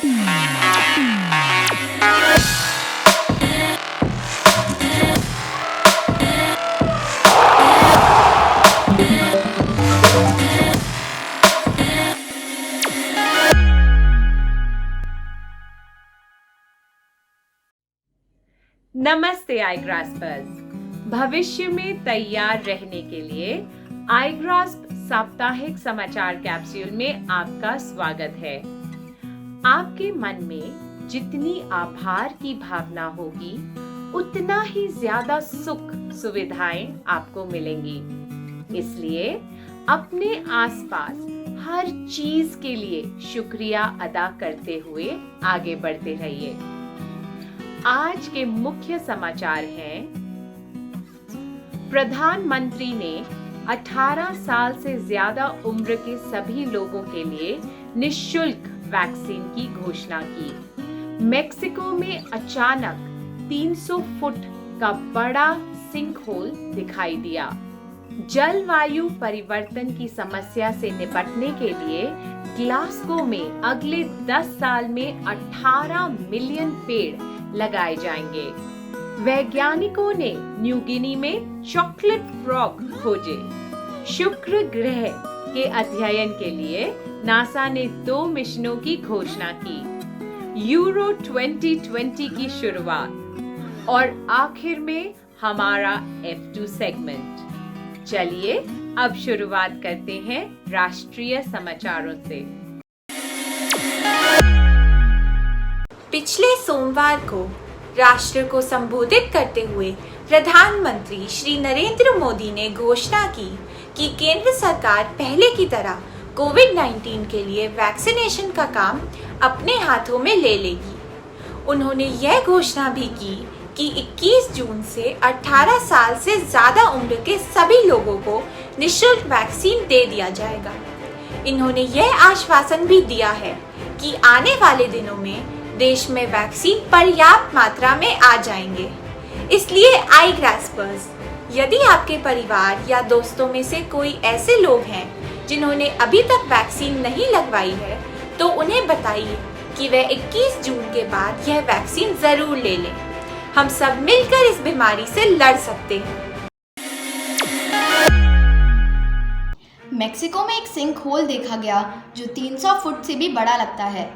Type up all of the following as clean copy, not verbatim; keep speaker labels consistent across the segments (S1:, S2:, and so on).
S1: नमस्ते iGraspers। भविष्य में तैयार रहने के लिए iGrasp साप्ताहिक समाचार कैप्सूल में आपका स्वागत है। आपके मन में जितनी आभार की भावना होगी, उतना ही ज्यादा सुख सुविधाएं आपको मिलेंगी। इसलिए अपने आसपास हर चीज के लिए शुक्रिया अदा करते हुए आगे बढ़ते रहिए। आज के मुख्य समाचार हैं, प्रधानमंत्री ने 18 साल से ज्यादा उम्र के सभी लोगों के लिए निःशुल्क वैक्सीन की घोषणा की। मेक्सिको में अचानक 300 फुट का बड़ा सिंकहोल दिखाई दिया। जलवायु परिवर्तन की समस्या से निपटने के लिए ग्लासगो में अगले 10 साल में 18 मिलियन पेड़ लगाए जाएंगे। वैज्ञानिकों ने न्यू गिनी में चॉकलेट फ्रॉग खोजे। शुक्र ग्रह के अध्ययन के लिए नासा ने 2 मिशनों की घोषणा की। यूरो 2020 की शुरुआत और आखिर में हमारा F2 सेगमेंट। चलिए अब शुरुआत करते हैं राष्ट्रीय समाचारों से।
S2: पिछले सोमवार को राष्ट्र को संबोधित करते हुए प्रधानमंत्री श्री नरेंद्र मोदी ने घोषणा की कि केंद्र सरकार पहले की तरह कोविड-19 के लिए वैक्सीनेशन का काम अपने हाथों में ले लेगी। उन्होंने यह घोषणा भी की कि 21 जून से 18 साल से ज़्यादा उम्र के सभी लोगों को निःशुल्क वैक्सीन दे दिया जाएगा। इन्होंने यह आश्वासन भी दिया है कि आने वाले दिनों में देश में वैक्सीन पर्याप्त मात्रा में आ जाएंगे। इसलिए iGraspers, यदि आपके परिवार या दोस्तों में से कोई ऐसे लोग हैं जिन्होंने अभी तक वैक्सीन नहीं लगवाई है, तो उन्हें बताइए कि वे 21 जून के बाद यह वैक्सीन जरूर ले लें। हम सब मिलकर इस बीमारी से लड़ सकते हैं।
S3: मेक्सिको में एक सिंक होल देखा गया जो 300 फुट से भी बड़ा लगता है।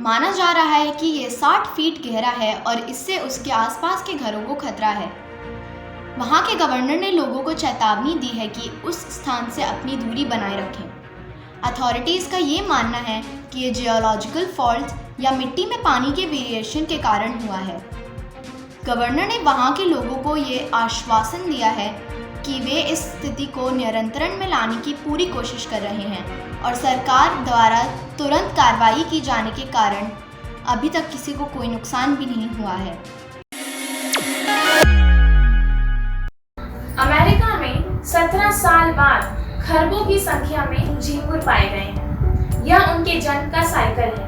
S3: माना जा रहा है कि ये 60 फीट गहरा है और इससे उसके आसपास के घरों को खतरा है। वहाँ के गवर्नर ने लोगों को चेतावनी दी है कि उस स्थान से अपनी दूरी बनाए रखें। अथॉरिटीज़ का ये मानना है कि ये जियोलॉजिकल फॉल्ट या मिट्टी में पानी के वेरिएशन के कारण हुआ है। गवर्नर ने वहाँ के लोगों को ये आश्वासन दिया है कि वे इस स्थिति को नियंत्रण में लाने की पूरी कोशिश कर रहे हैं और सरकार द्वारा तुरंत कार्रवाई की जाने के कारण अभी तक किसी को कोई नुकसान भी नहीं हुआ है।
S4: अमेरिका में 17 साल बाद खरबों की संख्या में झींगुर पाए गए हैं। यह उनके जन्म का साइकिल है।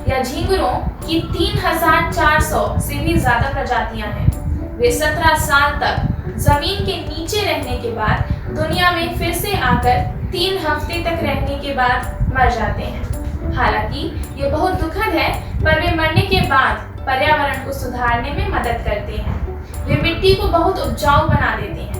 S4: यह झींगुरों की 3400 से भी ज्यादा प्रजातियां हैं। वे 17 साल तक जमीन के नीचे रहने के बाद दुनिया में फिर से आकर 3 हफ्ते तक रहने के बाद मर जाते हैं। हालांकि ये बहुत दुखद है, पर वे मरने के बाद पर्यावरण को सुधारने में मदद करते हैं। वे मिट्टी को बहुत उपजाऊ बना देते हैं।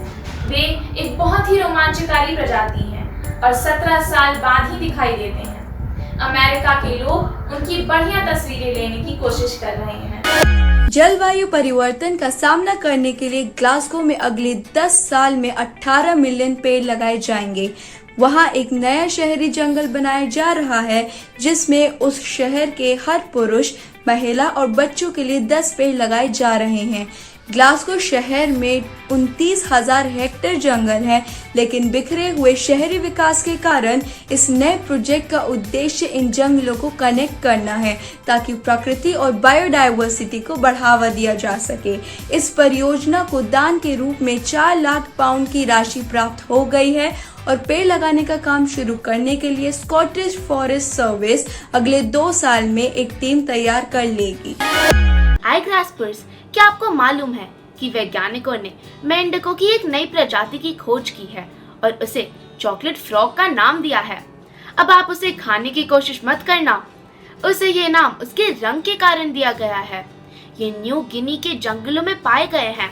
S4: वे एक बहुत ही रोमांचकारी प्रजाति हैं और 17 साल बाद ही दिखाई देते हैं। अमेरिका के लोग उनकी बढ़िया तस्वीरें लेने की कोशिश कर रहे हैं।
S5: जलवायु परिवर्तन का सामना करने के लिए ग्लासगो में अगले 10 साल में 18 मिलियन पेड़ लगाए जाएंगे। वहाँ एक नया शहरी जंगल बनाया जा रहा है जिसमें उस शहर के हर पुरुष, महिला और बच्चों के लिए 10 पेड़ लगाए जा रहे हैं। ग्लासगो शहर में 29,000 हेक्टेयर जंगल है, लेकिन बिखरे हुए शहरी विकास के कारण इस नए प्रोजेक्ट का उद्देश्य इन जंगलों को कनेक्ट करना है ताकि प्रकृति और बायोडायवर्सिटी को बढ़ावा दिया जा सके। इस परियोजना को दान के रूप में 4 लाख पाउंड की राशि प्राप्त हो गई है और पेड़ लगाने का काम शुरू करने के लिए स्कॉटिश फॉरेस्ट सर्विस अगले 2 साल में एक टीम तैयार कर लेगी।
S6: iGraspers, क्या आपको मालूम है कि वैज्ञानिकों ने मेंढकों की एक नई प्रजाति की खोज की है और उसे चॉकलेट फ्रॉग का नाम दिया है। अब आप उसे खाने की कोशिश मत करना। उसे ये नाम उसके रंग के कारण दिया गया है। ये न्यू गिनी के जंगलों में पाए गए हैं।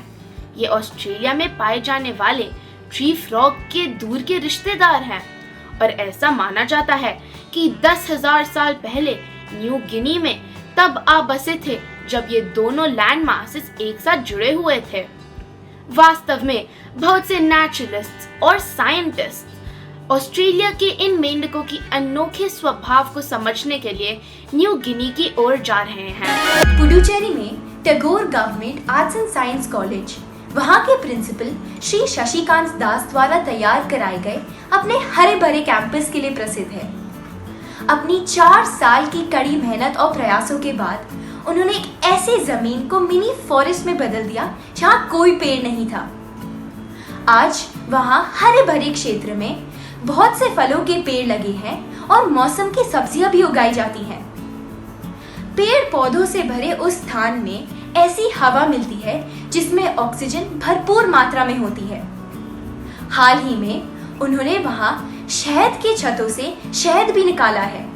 S6: ये ऑस्ट्रेलिया में पाए जाने वाले ट्री फ्रॉग के दूर के रिश्तेदार हैं और ऐसा माना जाता है कि 10,000 साल पहले न्यू गिनी में तब आ बसे थे जब ये दोनों लैंड मासेस एक साथ जुड़े हुए थे। वास्तव में बहुत से नेचुरलिस्ट और साइंटिस्ट ऑस्ट्रेलिया के इन मेंढकों की अनोखे स्वभाव को समझने के लिए न्यू गिनी की ओर जा रहे हैं।
S5: पुडुचेरी में Tagore government arts and science college वहाँ के प्रिंसिपल श्री शशिकांत दास द्वारा तैयार कराए गए अपने हरे भरे कैंपस के लिए प्रसिद्ध है। अपनी 4 साल की कड़ी मेहनत और प्रयासों के बाद उन्होंने एक ऐसी जमीन को मिनी फॉरेस्ट में बदल दिया जहाँ कोई पेड़ नहीं था। आज वहाँ हरे भरे क्षेत्र में बहुत से फलों के पेड़ लगे हैं और मौसम की सब्जियां भी उगाई जाती हैं। पेड़ पौधों से भरे उस स्थान में ऐसी हवा मिलती है जिसमें ऑक्सीजन भरपूर मात्रा में होती है। हाल ही में उन्होंने वहां शहद की छतों से शहद भी निकाला है।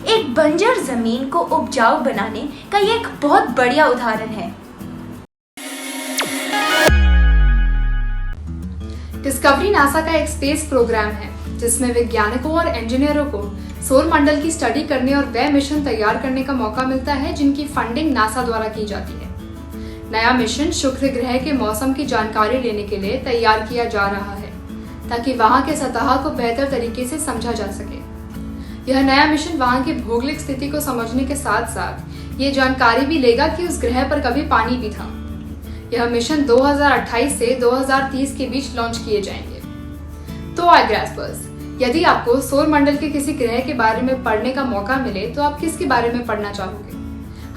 S5: एक बंजर जमीन को उपजाऊ बनाने का ये एक बहुत बढ़िया उदाहरण है।
S7: डिस्कवरी नासा का एक स्पेस प्रोग्राम है जिसमें वैज्ञानिकों और इंजीनियरों को सौर मंडल की स्टडी करने और वह मिशन तैयार करने का मौका मिलता है जिनकी फंडिंग नासा द्वारा की जाती है। नया मिशन शुक्र ग्रह के मौसम की जानकारी लेने के लिए तैयार किया जा रहा है ताकि वहां के सतह को बेहतर तरीके से समझा जा सके। यह नया मिशन वहां की भौगोलिक स्थिति को समझने के साथ साथ ये जानकारी भी लेगा कि उस ग्रह पर कभी पानी भी था। यह मिशन 2028 से 2030 के बीच लॉन्च किए जाएंगे। तो iGraspers, यदि आपको सौर मंडल के किसी ग्रह के बारे में पढ़ने का मौका मिले तो आप किसके बारे में पढ़ना चाहोगे?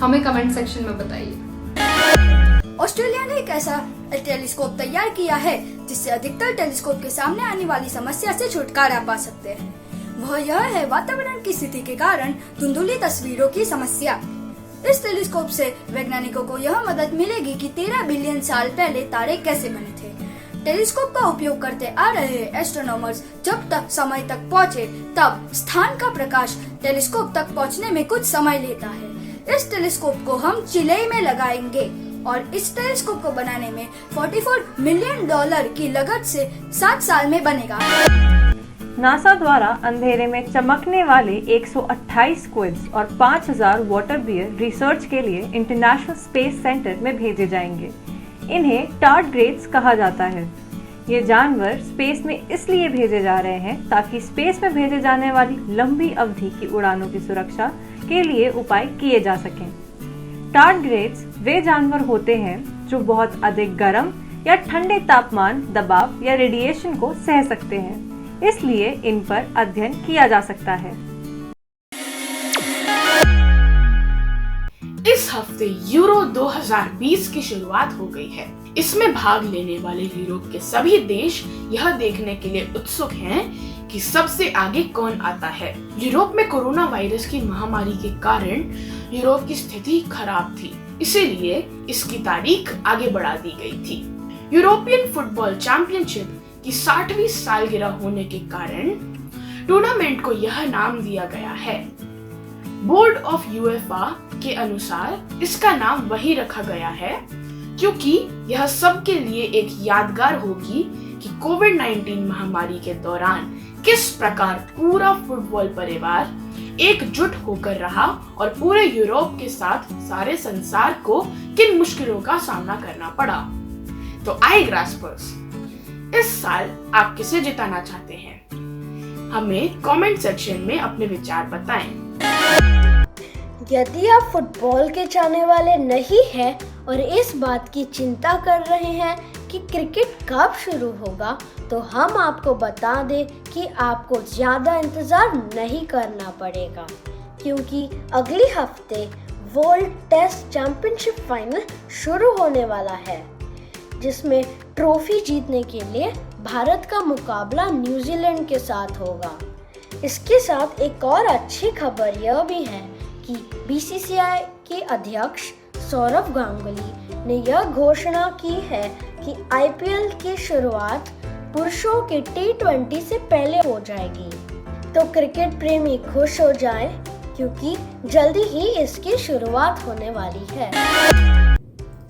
S7: हमें कमेंट सेक्शन में बताइए।
S8: ऑस्ट्रेलिया ने एक ऐसा टेलीस्कोप तैयार किया है जिससे अधिकतर टेलीस्कोप के सामने आने वाली समस्या से छुटकारा पा सकते हैं। वह यह है वातावरण की स्थिति के कारण धुंधली तस्वीरों की समस्या। इस टेलीस्कोप से वैज्ञानिकों को यह मदद मिलेगी कि 13 बिलियन साल पहले तारे कैसे बने थे। टेलीस्कोप का उपयोग करते आ रहे एस्ट्रोनॉमर्स जब तक समय तक पहुँचे तब स्थान का प्रकाश टेलीस्कोप तक पहुँचने में कुछ समय लेता है। इस टेलीस्कोप को हम चिले में लगाएंगे और इस टेलीस्कोप को बनाने में $44 मिलियन की लागत से 7 साल में बनेगा।
S9: नासा द्वारा अंधेरे में चमकने वाले 128 स्क्विड्स और 5000 वाटर बियर रिसर्च के लिए इंटरनेशनल स्पेस सेंटर में भेजे जाएंगे। इन्हें टार्डग्रेड्स कहा जाता है। ये जानवर स्पेस में इसलिए भेजे जा रहे हैं ताकि स्पेस में भेजे जाने वाली लंबी अवधि की उड़ानों की सुरक्षा के लिए उपाय किए जा सकें। टार्डग्रेड्स वे जानवर होते हैं जो बहुत अधिक गर्म या ठंडे तापमान, दबाव या रेडिएशन को सह सकते हैं, इसलिए इन पर अध्ययन किया जा सकता है।
S10: इस हफ्ते यूरो 2020 की शुरुआत हो गई है। इसमें भाग लेने वाले यूरोप के सभी देश यह देखने के लिए उत्सुक हैं कि सबसे आगे कौन आता है। यूरोप में कोरोना वायरस की महामारी के कारण यूरोप की स्थिति खराब थी, इसीलिए इसकी तारीख आगे बढ़ा दी गई थी। यूरोपियन फुटबॉल चैंपियनशिप की 60वीं सालगिरह होने के कारण टूर्नामेंट को यह नाम दिया गया है। बोर्ड ऑफ यूएफा के अनुसार इसका नाम वही रखा गया है क्योंकि यह सबके लिए एक यादगार होगी कि कोविड-19 महामारी के दौरान किस प्रकार पूरा फुटबॉल परिवार एकजुट होकर रहा और पूरे यूरोप के साथ सारे संसार को किन मुश्किलों का सामना करना पड़ा। तो iGraspers, इस साल आप किसे जिताना चाहते हैं? हमें कमेंट सेक्शन में अपने विचार बताएं।
S11: यदि आप फुटबॉल के चाहने वाले नहीं हैं और इस बात की चिंता कर रहे हैं कि क्रिकेट कब शुरू होगा, तो हम आपको बता दें कि आपको ज़्यादा इंतज़ार नहीं करना पड़ेगा क्योंकि अगले हफ्ते वर्ल्ड टेस्ट चैंपियनशिप फाइनल शुरू होने वाला है जिसमें ट्रॉफी जीतने के लिए भारत का मुकाबला न्यूजीलैंड के साथ होगा। इसके साथ एक और अच्छी खबर यह भी है कि बीसीसीआई के अध्यक्ष सौरव गांगुली ने यह घोषणा की है कि आईपीएल की शुरुआत पुरुषों के T20 से पहले हो जाएगी। तो क्रिकेट प्रेमी खुश हो जाएं क्योंकि जल्दी ही इसकी शुरुआत होने वाली है।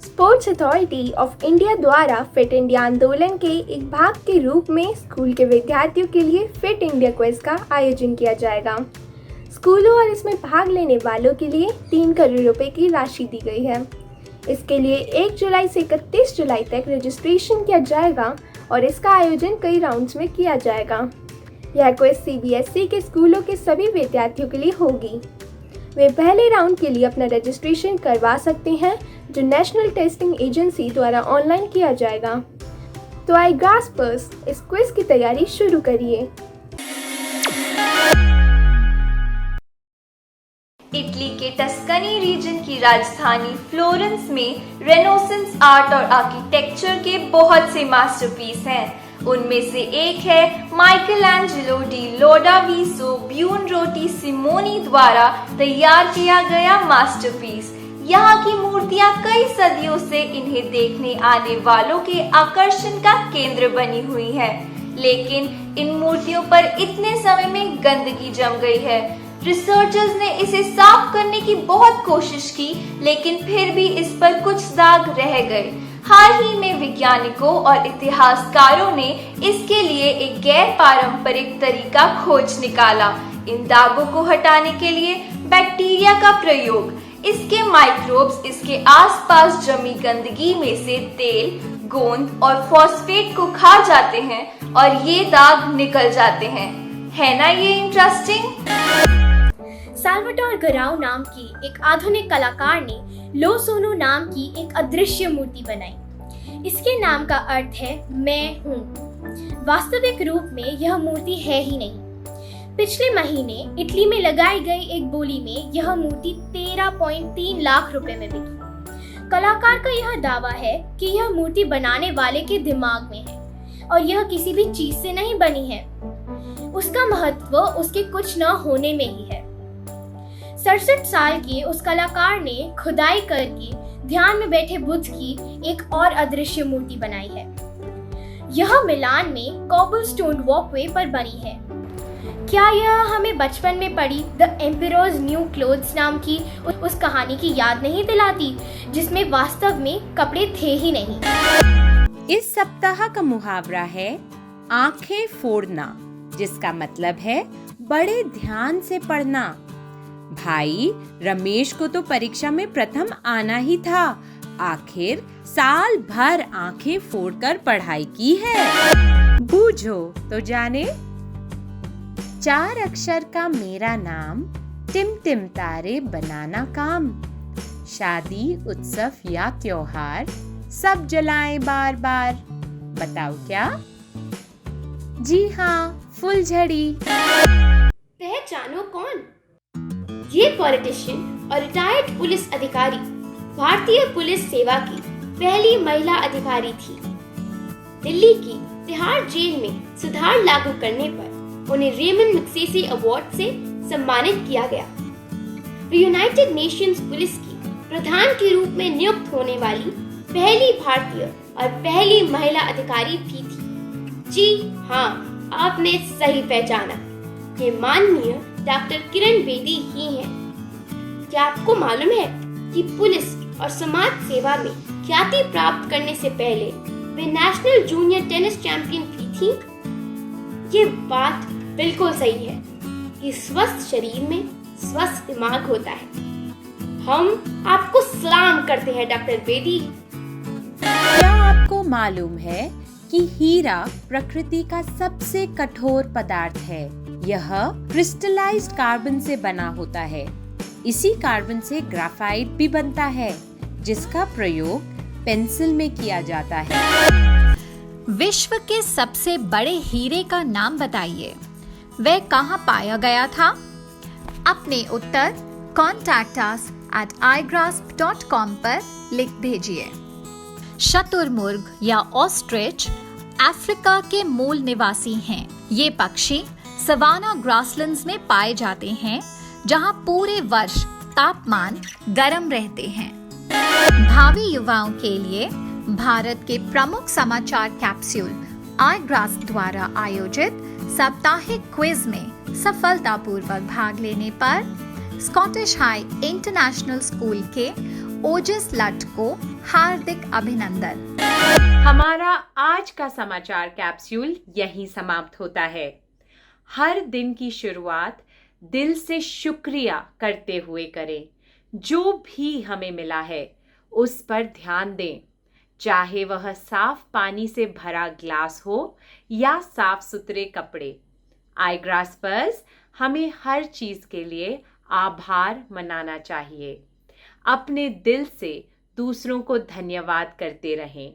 S12: स्पोर्ट्स अथॉरिटी ऑफ इंडिया द्वारा फिट इंडिया आंदोलन के एक भाग के रूप में स्कूल के विद्यार्थियों के लिए फिट इंडिया क्विज का आयोजन किया जाएगा। स्कूलों और इसमें भाग लेने वालों के लिए 3 करोड़ रुपए की राशि दी गई है। इसके लिए 1 जुलाई से 31 जुलाई तक रजिस्ट्रेशन किया जाएगा और इसका आयोजन कई राउंड्स में किया जाएगा। यह क्विज CBSE के स्कूलों के सभी विद्यार्थियों के लिए होगी। वे पहले राउंड के लिए अपना रजिस्ट्रेशन करवा सकते हैं, जो नेशनल टेस्टिंग एजेंसी द्वारा ऑनलाइन किया जाएगा। तो आई ग्रास्पर्स, इस क्विज की तैयारी शुरू करिए।
S5: इटली के टस्कनी रीजन की राजधानी फ्लोरेंस में रेनेसांस आर्ट और आर्किटेक्चर के बहुत से मास्टरपीस हैं। उनमें से एक है माइकलैंजेलो डी लोडाविसो ब्यूनरोटी सिमोनी द्वारा तैयार किया गया मास्टरपीस। यहाँ की मूर्तियाँ कई सदियों से इन्हें देखने आने वालों के आकर्षण का केंद्र बनी हुई है, लेकिन इन मूर्तियों पर इतने समय में गंदगी जम गई है। रिसर्चर्स ने इसे साफ करने की बहुत कोशिश की, लेकिन फिर भी इस पर कुछ दाग रह गए। हाल ही में वैज्ञानिकों और इतिहासकारों ने इसके लिए एक गैर पारंपरिक तरीका खोज निकाला। इन दागों को हटाने के लिए बैक्टीरिया का प्रयोग। इसके माइक्रोब्स इसके आसपास जमी गंदगी में से तेल, गोंद और फॉस्फेट को खा जाते हैं और ये दाग निकल जाते हैं। है ना ये इंटरेस्टिंग?
S12: साल्वाडोर गराउ नाम की एक आधुनिक कलाकार ने लो सोनो नाम की एक अदृश्य मूर्ति बनाई। इसके नाम का अर्थ है मैं हूँ। वास्तविक रूप में यह मूर्ति है ही नहीं। पिछले महीने इटली में लगाई गई एक बोली में यह मूर्ति 13.3 लाख रुपए में बिकी। कलाकार का यह दावा है कि यह मूर्ति बनाने वाले के दिमाग में है और यह किसी भी चीज से नहीं बनी है। उसका महत्व उसके कुछ न होने में ही है। 67 साल के उस कलाकार ने खुदाई करके ध्यान में बैठे बुद्ध की एक और अदृश्य मूर्ति बनाई है। यह मिलान में कोबलस्टोन वॉकवे पर बनी है। क्या यह हमें बचपन में पढ़ी द एम्परर्स न्यू क्लोथ्स नाम की उस कहानी की याद नहीं दिलाती, जिसमें वास्तव में कपड़े थे ही नहीं?
S13: इस सप्ताह का मुहावरा है आंखें फोड़ना, जिसका मतलब है बड़े ध्यान से पढ़ना। भाई रमेश को तो परीक्षा में प्रथम आना ही था, आखिर साल भर आंखें फोड़कर पढ़ाई की है। बूझो तो जाने। 4 अक्षर का मेरा नाम, टिम तारे बनाना काम। शादी उत्सव या त्योहार सब जलाएं बार बार। बताओ क्या? जी हाँ, फुलझड़ी।
S12: पहचानो कौन? ये पॉलिटिशियन और रिटायर्ड पुलिस अधिकारी भारतीय पुलिस सेवा की पहली महिला अधिकारी थी। दिल्ली की तिहाड़ जेल में सुधार लागू करने पर उन्हें रेमन मैग्सेसे अवार्ड से सम्मानित किया गया। वे यूनाइटेड नेशंस पुलिस की प्रधान के रूप में नियुक्त होने वाली पहली भारतीय और पहली महिला अधिकारी भी थी। जी हाँ, आपने सही पहचाना, ये माननीय डॉक्टर किरण बेदी ही हैं। क्या आपको मालूम है कि पुलिस और समाज सेवा में ख्याति प्राप्त करने से पहले वे नेशनल जूनियर टेनिस चैंपियन भी थी? ये बात बिल्कुल सही है कि स्वस्थ शरीर में स्वस्थ दिमाग होता है। हम आपको सलाम करते हैं डॉक्टर बेदी।
S13: क्या आपको मालूम है कि हीरा प्रकृति का सबसे कठोर पदार्थ है? यह क्रिस्टलाइज्ड कार्बन से बना होता है। इसी कार्बन से ग्राफाइट भी बनता है, जिसका प्रयोग पेंसिल में किया जाता है।
S14: विश्व के सबसे बड़े हीरे का नाम बताइए। वह कहाँ पाया गया था? अपने उत्तर contact us at igrasp.com पर लिख भेजिए। शतुरमुर्ग या ऑस्ट्रिच अफ्रीका के मूल निवासी हैं। ये पक्षी सवाना ग्रासलैंड्स में पाए जाते हैं, जहां पूरे वर्ष तापमान गर्म रहते हैं। भावी युवाओं के लिए भारत के प्रमुख समाचार कैप्सूल iGrasp द्वारा आयोजित साप्ताहिक क्विज में सफलतापूर्वक भाग लेने पर स्कॉटिश हाई इंटरनेशनल स्कूल के ओजस लट को हार्दिक अभिनंदन।
S1: हमारा आज का समाचार कैप्सूल यहीं समाप्त होता है। हर दिन की शुरुआत दिल से शुक्रिया करते हुए करें। जो भी हमें मिला है उस पर ध्यान दें, चाहे वह साफ पानी से भरा ग्लास हो या साफ सुथरे कपड़े। iGraspers हमें हर चीज के लिए आभार मनाना चाहिए। अपने दिल से दूसरों को धन्यवाद करते रहें।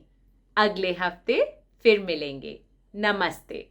S1: अगले हफ्ते फिर मिलेंगे। नमस्ते।